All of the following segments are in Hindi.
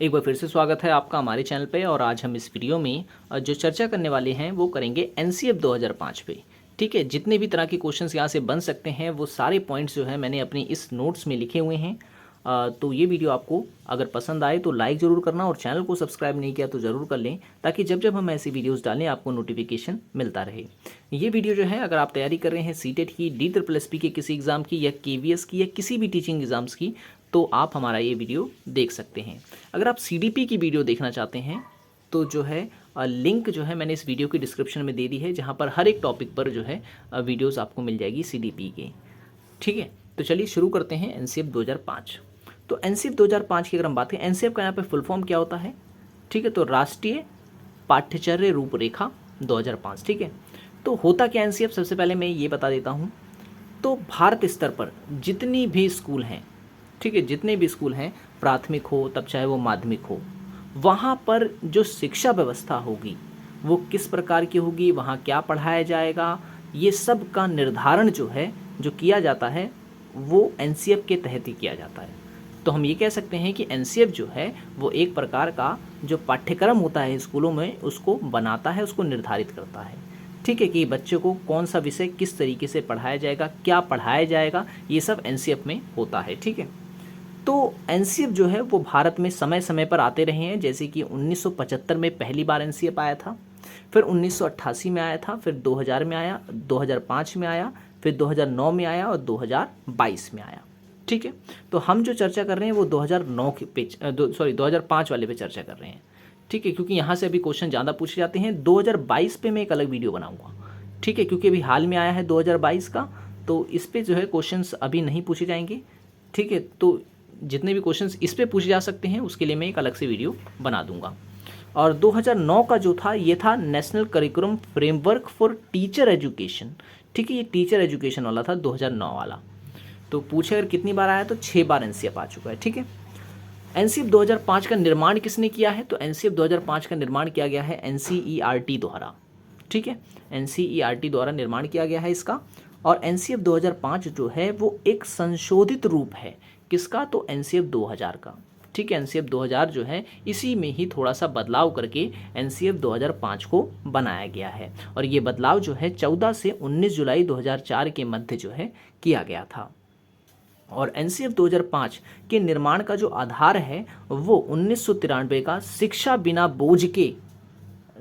एक बार फिर से स्वागत है आपका हमारे चैनल पे। और आज हम इस वीडियो में जो चर्चा करने वाले हैं वो करेंगे एनसीएफ 2005 पे। ठीक है, जितने भी तरह के क्वेश्चंस यहाँ से बन सकते हैं वो सारे पॉइंट्स जो है मैंने अपनी इस नोट्स में लिखे हुए हैं। तो ये वीडियो आपको अगर पसंद आए तो लाइक ज़रूर करना, और चैनल को सब्सक्राइब नहीं किया तो ज़रूर कर लें, ताकि जब जब हम ऐसी वीडियोस डालें आपको नोटिफिकेशन मिलता रहे। ये वीडियो जो है, अगर आप तैयारी कर रहे हैं सीटेट की, DSSP के किसी एग्ज़ाम की, या KVS की, या किसी भी टीचिंग एग्ज़ाम्स की, तो आप हमारा ये वीडियो देख सकते हैं। अगर आप CDP की वीडियो देखना चाहते हैं तो जो है लिंक जो है मैंने इस वीडियो की डिस्क्रिप्शन में दे दी है, जहाँ पर हर एक टॉपिक पर जो है वीडियोस आपको मिल जाएगी CDP के। ठीक है, तो चलिए शुरू करते हैं एनसीएफ 2005। तो एनसीएफ 2005 की अगर हम बात करें, एनसीएफ का यहाँ पे फुल फॉर्म क्या होता है? ठीक है, तो राष्ट्रीय पाठ्यचर्या रूपरेखा 2005। ठीक है, तो होता क्या एनसीएफ, सबसे पहले मैं ये बता देता हूँ। तो भारत स्तर पर जितनी भी स्कूल हैं, ठीक है, जितने भी स्कूल हैं, प्राथमिक हो तब चाहे वो माध्यमिक हो, वहाँ पर जो शिक्षा व्यवस्था होगी वो किस प्रकार की होगी, वहाँ क्या पढ़ाया जाएगा, ये सब का निर्धारण जो है, जो किया जाता है, वो एनसीएफ के तहत ही किया जाता है। तो हम ये कह सकते हैं कि एनसीएफ जो है वो एक प्रकार का जो पाठ्यक्रम होता है स्कूलों में, उसको बनाता है, उसको निर्धारित करता है। ठीक है, कि बच्चे को कौन सा विषय किस तरीके से पढ़ाया जाएगा, क्या पढ़ाया जाएगा, ये सब एनसीएफ में होता है। ठीक है, तो एनसीएफ जो है वो भारत में समय समय पर आते रहे हैं। जैसे कि 1975 में पहली बार एनसीएफ आया था, फिर 1988 में आया था, फिर 2000 में आया, 2005 में आया, फिर 2009 में आया, और 2022 में आया। ठीक है, तो हम जो चर्चा कर रहे हैं वो 2009 के पे 2005 वाले पे चर्चा कर रहे हैं। ठीक है, क्योंकि यहाँ से अभी क्वेश्चन ज़्यादा पूछे जाते हैं। 2022 पे मैं एक अलग वीडियो बनाऊंगा। ठीक है, क्योंकि अभी हाल में आया है 2022 का, तो इस पे जो है क्वेश्चंस अभी नहीं पूछे जाएंगे। ठीक है, तो जितने भी क्वेश्चंस इस पे पूछे जा सकते हैं उसके लिए मैं एक अलग से वीडियो बना दूंगा। और 2009 का जो था, ये था national curriculum framework for teacher education. ठीक है, ये टीचर एजुकेशन वाला था 2009 वाला। तो पूछे अगर कितनी बार आया, तो 6 बार एनसीएफ आ चुका है। ठीक है, एनसीएफ 2005 का निर्माण किसने किया है? तो एनसीएफ 2005 का निर्माण किया गया है एनसीईआरटी द्वारा। ठीक है, एनसीईआरटी द्वारा निर्माण किया गया है इसका। और एनसीएफ 2005 जो है वो एक संशोधित रूप है किसका? तो एनसीएफ 2000 का। ठीक है, एनसीएफ 2000 जो है इसी में ही थोड़ा सा बदलाव करके एनसीएफ 2005 को बनाया गया है। और ये बदलाव जो है 14 से 19 जुलाई 2004 के मध्य जो है किया गया था। और एनसीएफ 2005 के निर्माण का जो आधार है वो 1993 का शिक्षा बिना बोझ के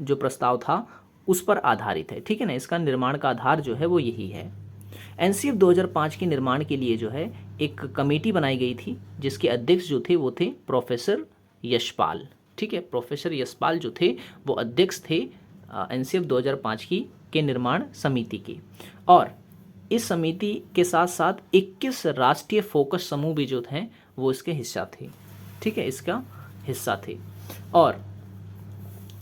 जो प्रस्ताव था उस पर आधारित है। ठीक है ना, इसका निर्माण का आधार जो है वो यही है। एनसीएफ 2005 के निर्माण के लिए जो है एक कमेटी बनाई गई थी, जिसके अध्यक्ष जो थे वो थे प्रोफेसर यशपाल। ठीक है, प्रोफेसर यशपाल जो थे वो अध्यक्ष थे एनसीएफ 2005 की के निर्माण समिति के। और इस समिति के साथ साथ 21 राष्ट्रीय फोकस समूह भी जो थे वो इसके हिस्सा थे। ठीक है, इसका हिस्सा थे। और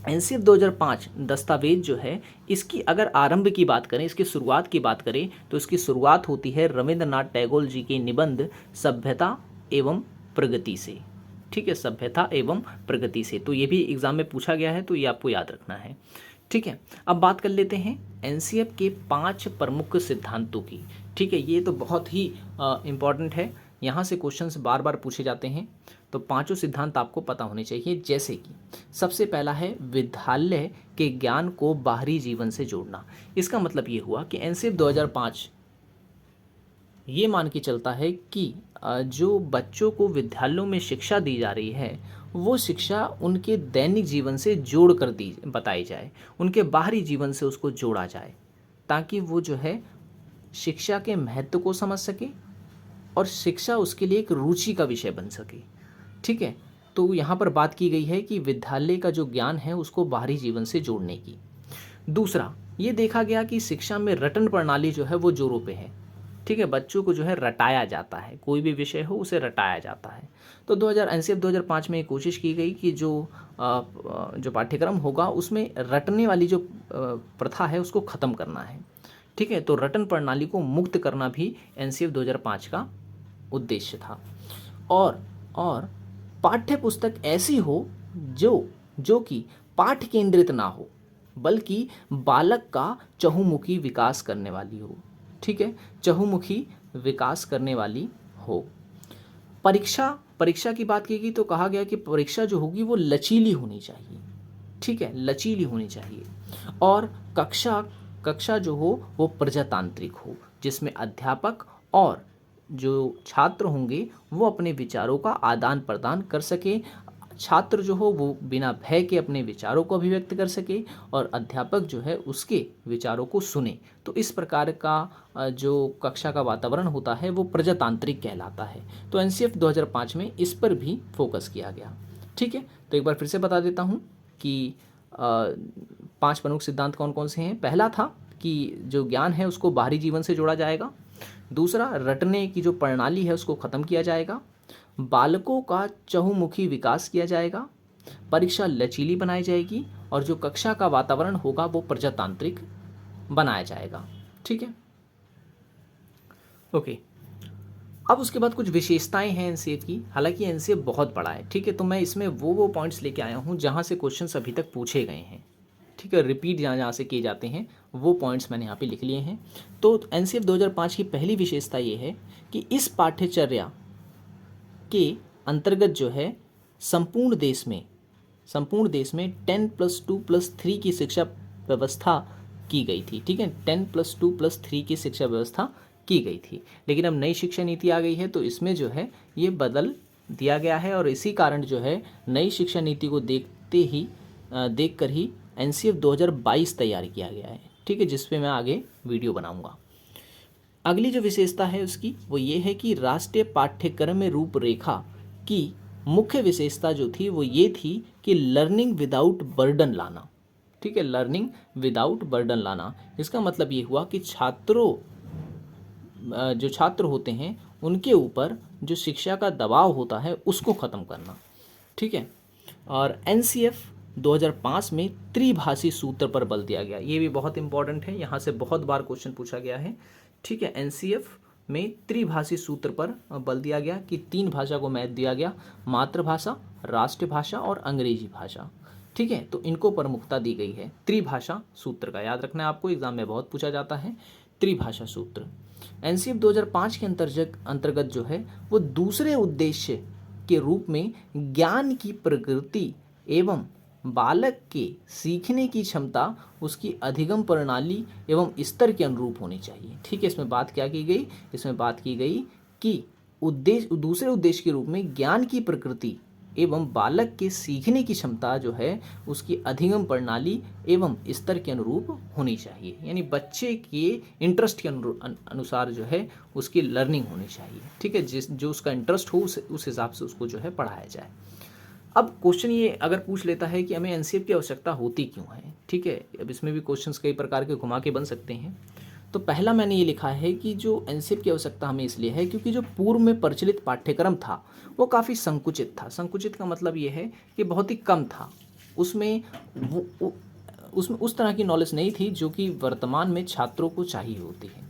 एनसीएफ 2005 दस्तावेज जो है, इसकी अगर आरंभ की बात करें, इसकी शुरुआत की बात करें, तो इसकी शुरुआत होती है रविंद्रनाथ टैगोर जी के निबंध सभ्यता एवं प्रगति से। ठीक है, सभ्यता एवं प्रगति से। तो ये भी एग्जाम में पूछा गया है, तो ये आपको याद रखना है। ठीक है, अब बात कर लेते हैं एनसीएफ के 5 प्रमुख सिद्धांतों की। ठीक है, ये तो बहुत ही इम्पॉर्टेंट है, यहाँ से क्वेश्चंस बार बार पूछे जाते हैं। तो पांचों सिद्धांत आपको पता होने चाहिए। जैसे कि सबसे पहला है विद्यालय के ज्ञान को बाहरी जीवन से जोड़ना। इसका मतलब ये हुआ कि एनसीएफ 2005 ये मान के चलता है कि जो बच्चों को विद्यालयों में शिक्षा दी जा रही है वो शिक्षा उनके दैनिक जीवन से जोड़ कर बताई जाए, उनके बाहरी जीवन से उसको जोड़ा जाए, ताकि वो जो है शिक्षा के महत्व को समझ सके और शिक्षा उसके लिए एक रुचि का विषय बन सके। ठीक है, तो यहाँ पर बात की गई है कि विद्यालय का जो ज्ञान है उसको बाहरी जीवन से जोड़ने की। दूसरा, ये देखा गया कि शिक्षा में रटन प्रणाली जो है वो जोरों पे है। ठीक है, बच्चों को जो है रटाया जाता है, कोई भी विषय हो उसे रटाया जाता है। तो एनसीएफ 2005 में कोशिश की गई कि जो पाठ्यक्रम होगा उसमें रटने वाली जो प्रथा है उसको ख़त्म करना है। ठीक है, तो रटन प्रणाली को मुक्त करना भी एनसीएफ 2005 का उद्देश्य था। और पाठ्य पुस्तक ऐसी हो जो कि पाठ केंद्रित ना हो, बल्कि बालक का चहुमुखी विकास करने वाली हो। ठीक है, चहुमुखी विकास करने वाली हो। परीक्षा परीक्षा की बात की गई तो कहा गया कि परीक्षा जो होगी वो लचीली होनी चाहिए, ठीक है, लचीली होनी चाहिए। और कक्षा कक्षा जो हो वो प्रजातांत्रिक हो, जिसमें अध्यापक और जो छात्र होंगे वो अपने विचारों का आदान प्रदान कर सके। छात्र जो हो वो बिना भय के अपने विचारों को अभिव्यक्त कर सके और अध्यापक जो है उसके विचारों को सुने। तो इस प्रकार का जो कक्षा का वातावरण होता है वो प्रजातांत्रिक कहलाता है। तो एनसीएफ 2005 में इस पर भी फोकस किया गया, ठीक है। तो एक बार फिर से बता देता हूँ कि 5 प्रमुख सिद्धांत कौन कौन से हैं। पहला था कि जो ज्ञान है उसको बाहरी जीवन से जोड़ा जाएगा। दूसरा, रटने की जो प्रणाली है उसको ख़त्म किया जाएगा। बालकों का चहुमुखी विकास किया जाएगा। परीक्षा लचीली बनाई जाएगी और जो कक्षा का वातावरण होगा वो प्रजातांत्रिक बनाया जाएगा, ठीक है। ओके, अब उसके बाद कुछ विशेषताएं हैं एनसीएफ की। हालांकि एनसीएफ बहुत बड़ा है, ठीक है, तो मैं इसमें वो पॉइंट्स लेके आया हूँ जहाँ से क्वेश्चंस अभी तक पूछे गए हैं, ठीक है, रिपीट जहाँ जहाँ से किए जाते हैं वो पॉइंट्स मैंने यहाँ पे लिख लिए हैं। तो एनसीएफ 2005 की पहली विशेषता ये है कि इस पाठ्यचर्या के अंतर्गत जो है संपूर्ण देश में 10+2+3 की शिक्षा व्यवस्था की गई थी, ठीक है, 10+2+3 की शिक्षा व्यवस्था की गई थी। लेकिन अब नई शिक्षा नीति आ गई है तो इसमें जो है ये बदल दिया गया है और इसी कारण जो है नई शिक्षा नीति को देखकर ही एनसीएफ 2022 तैयार किया गया है, ठीक है, जिस पे मैं आगे वीडियो बनाऊंगा। अगली जो विशेषता है उसकी वो ये है कि राष्ट्रीय पाठ्यक्रम में रूपरेखा की मुख्य विशेषता जो थी वो ये थी कि लर्निंग विदाउट बर्डन लाना, ठीक है, लर्निंग विदाउट बर्डन लाना। इसका मतलब ये हुआ कि जो छात्र होते हैं उनके ऊपर जो शिक्षा का दबाव होता है उसको ख़त्म करना, ठीक है। और एनसीएफ 2005 में त्रिभाषी सूत्र पर बल दिया गया, ये भी बहुत इंपॉर्टेंट है, यहाँ से बहुत बार क्वेश्चन पूछा गया है, ठीक है। एनसीएफ में त्रिभाषी सूत्र पर बल दिया गया कि 3 भाषा को महत्व दिया गया, मातृभाषा, राष्ट्रभाषा और अंग्रेजी भाषा, ठीक है। तो इनको प्रमुखता दी गई है। त्रिभाषा सूत्र का याद रखना है आपको, एग्जाम में बहुत पूछा जाता है त्रिभाषा सूत्र। एनसीएफ 2005 के अंतर्गत जो है वो दूसरे उद्देश्य के रूप में ज्ञान की प्रकृति एवं बालक के सीखने की क्षमता उसकी अधिगम प्रणाली एवं स्तर के अनुरूप होनी चाहिए, ठीक है। इसमें बात क्या की गई, इसमें बात की गई कि दूसरे उद्देश्य के रूप में ज्ञान की प्रकृति एवं बालक के सीखने की क्षमता जो है उसकी अधिगम प्रणाली एवं स्तर के अनुरूप होनी चाहिए, यानी बच्चे के इंटरेस्ट के अनुसार जो है उसकी लर्निंग होनी चाहिए, ठीक है, जो उसका इंटरेस्ट हो उस हिसाब से उसको जो है पढ़ाया जाए। अब क्वेश्चन ये अगर पूछ लेता है कि हमें एनसीएफ की आवश्यकता होती क्यों है, ठीक है। अब इसमें भी क्वेश्चंस कई प्रकार के घुमा के बन सकते हैं। तो पहला मैंने ये लिखा है कि जो एनसीएफ की आवश्यकता हमें इसलिए है क्योंकि जो पूर्व में प्रचलित पाठ्यक्रम था वो काफ़ी संकुचित था। संकुचित का मतलब ये है कि बहुत ही कम था, उसमें उस तरह की नॉलेज नहीं थी जो कि वर्तमान में छात्रों को चाहिए होती है,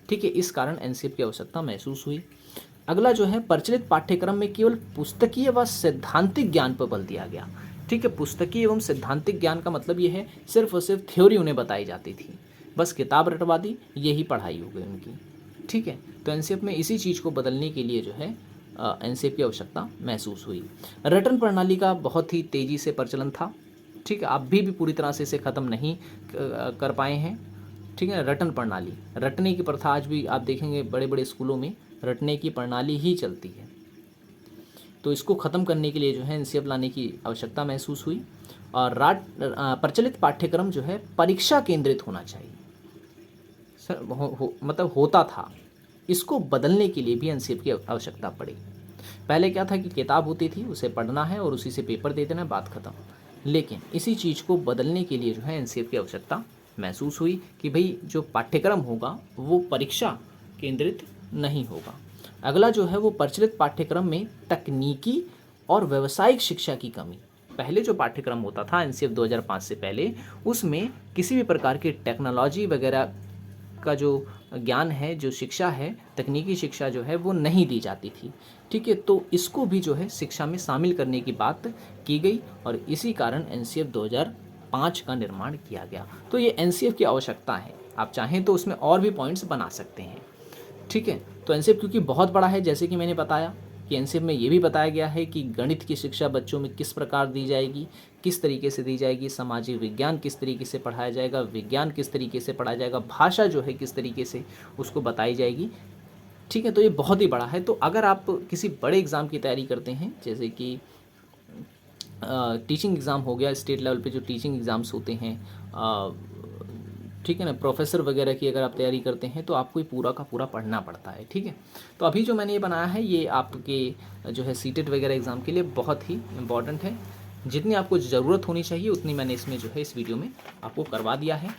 ठीक है। इस कारण एनसीएफ की आवश्यकता महसूस हुई। अगला जो है प्रचलित पाठ्यक्रम में केवल पुस्तकीय व सैद्धांतिक ज्ञान पर बल दिया गया, ठीक है। पुस्तकीय एवं सैद्धांतिक ज्ञान का मतलब ये है सिर्फ और सिर्फ थ्योरी उन्हें बताई जाती थी, बस किताब रटवा दी, यही पढ़ाई हो गई उनकी, ठीक है। तो एनसीएफ में इसी चीज़ को बदलने के लिए जो है एनसीएफ की आवश्यकता महसूस हुई। रटन प्रणाली का बहुत ही तेज़ी से प्रचलन था, ठीक है, आप भी पूरी तरह से इसे ख़त्म नहीं कर पाए हैं, ठीक है। रटन प्रणाली, रटने की प्रथा आज भी आप देखेंगे बड़े बड़े स्कूलों में रटने की प्रणाली ही चलती है। तो इसको ख़त्म करने के लिए जो है एनसीएफ लाने की आवश्यकता महसूस हुई। और प्रचलित पाठ्यक्रम जो है परीक्षा केंद्रित होना चाहिए, मतलब होता था, इसको बदलने के लिए भी एनसीएफ की आवश्यकता पड़ी। पहले क्या था कि किताब होती थी, उसे पढ़ना है और उसी से पेपर दे देना, बात ख़त्म। लेकिन इसी चीज़ को बदलने के लिए जो है एनसीएफ की आवश्यकता महसूस हुई कि भाई जो पाठ्यक्रम होगा वो परीक्षा केंद्रित नहीं होगा। अगला जो है वो प्रचलित पाठ्यक्रम में तकनीकी और व्यावसायिक शिक्षा की कमी। पहले जो पाठ्यक्रम होता था एनसीएफ 2005 से पहले, उसमें किसी भी प्रकार की टेक्नोलॉजी वगैरह का जो ज्ञान है, जो शिक्षा है, तकनीकी शिक्षा जो है वो नहीं दी जाती थी, ठीक है। तो इसको भी जो है शिक्षा में शामिल करने की बात की गई और इसी कारण एनसीएफ 2005 का निर्माण किया गया। तो ये एनसीएफ की आवश्यकता है, आप चाहें तो उसमें और भी पॉइंट्स बना सकते हैं, ठीक है। तो एनसीएफ क्योंकि बहुत बड़ा है, जैसे कि मैंने बताया, कि एनसीईआरटी में ये भी बताया गया है कि गणित की शिक्षा बच्चों में किस प्रकार दी जाएगी, किस तरीके से दी जाएगी, सामाजिक विज्ञान किस तरीके से पढ़ाया जाएगा, विज्ञान किस तरीके से पढ़ाया जाएगा, भाषा जो है किस तरीके से उसको बताई जाएगी। ठीक है, तो ये बहुत ही बड़ा है। तो अगर आप किसी बड़े एग्ज़ाम की तैयारी करते हैं, जैसे कि टीचिंग एग्ज़ाम हो गया, स्टेट लेवल पे जो टीचिंग एग्ज़ाम्स होते हैं, ठीक है ना, प्रोफेसर वगैरह की अगर आप तैयारी करते हैं तो आपको ये पूरा का पूरा पढ़ना पड़ता है। ठीक है, तो अभी जो मैंने ये बनाया है ये आपके जो है सीटेट वगैरह एग्ज़ाम के लिए बहुत ही इम्पॉर्टेंट है। जितनी आपको ज़रूरत होनी चाहिए उतनी मैंने इसमें जो है इस वीडियो में आपको करवा दिया है।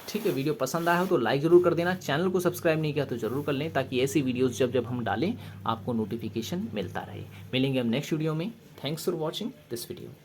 ठीक है, वीडियो पसंद आया हो तो लाइक ज़रूर कर देना, चैनल को सब्सक्राइब नहीं किया तो ज़रूर कर लें, ताकि ऐसी वीडियोस जब जब हम डालें आपको नोटिफिकेशन मिलता रहे। मिलेंगे हम नेक्स्ट वीडियो में। Thanks for watching this video.